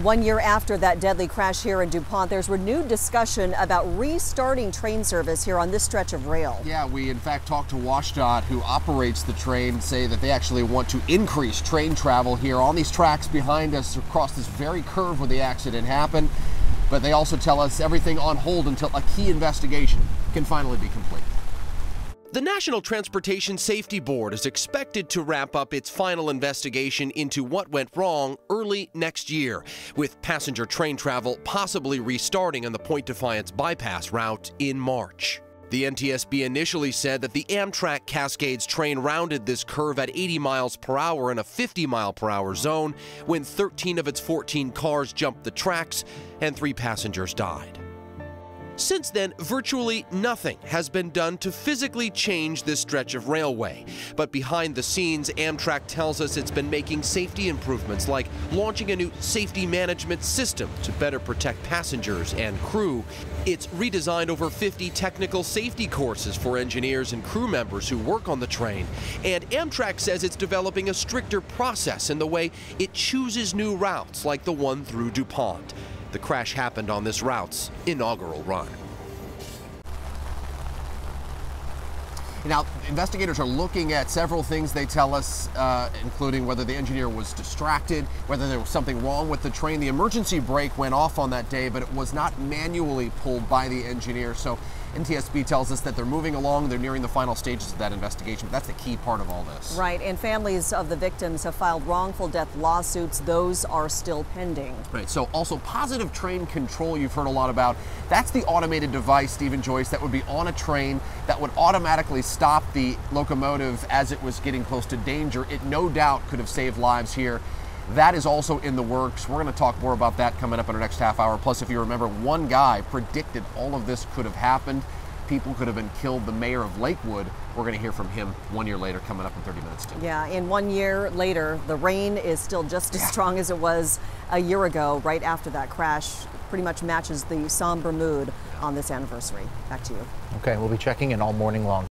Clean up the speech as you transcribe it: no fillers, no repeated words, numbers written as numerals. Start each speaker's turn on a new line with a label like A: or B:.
A: 1 year after that deadly crash here in DuPont, there's renewed discussion about restarting train service here on this stretch of rail.
B: Yeah, we in fact talked to WashDOT, who operates the train, say that they actually want to increase train travel here on these tracks behind us across this very curve where the accident happened. But they also tell us everything on hold until a key investigation can finally be complete.
C: The National Transportation Safety Board is expected to wrap up its final investigation into what went wrong early next year, with passenger train travel possibly restarting on the Point Defiance bypass route in March. The NTSB initially said that the Amtrak Cascades train rounded this curve at 80 miles per hour in a 50-mile-per-hour zone when 13 of its 14 cars jumped the tracks and 3 passengers died. Since then, virtually nothing has been done to physically change this stretch of railway. But behind the scenes, Amtrak tells us it's been making safety improvements, like launching a new safety management system to better protect passengers and crew. It's redesigned over 50 technical safety courses for engineers and crew members who work on the train. And Amtrak says it's developing a stricter process in the way it chooses new routes, like the one through DuPont. The crash happened on this route's inaugural run.
B: Now, investigators are looking at several things, they tell us, including whether the engineer was distracted, whether there was something wrong with the train. The emergency brake went off on that day, but it was not manually pulled by the engineer. So NTSB tells us that they're moving along, they're nearing the final stages of that investigation. But that's the key part of all this.
A: Right, and families of the victims have filed wrongful death lawsuits. Those are still pending.
B: Right, so also positive train control you've heard a lot about. That's the automated device, Stephen Joyce, that would be on a train that would automatically stop the locomotive as it was getting close to danger. It no doubt could have saved lives here. That is also in the works. We're going to talk more about that coming up in our next half hour. Plus, if you remember, one guy predicted all of this could have happened. People could have been killed. The mayor of Lakewood, we're going to hear from him 1 year later, coming up in 30 minutes too.
A: Yeah, and 1 year later, the rain is still just as strong as it was a year ago, right after that crash. Pretty much matches the somber mood on this anniversary. Back to you.
D: Okay, we'll be checking in all morning long.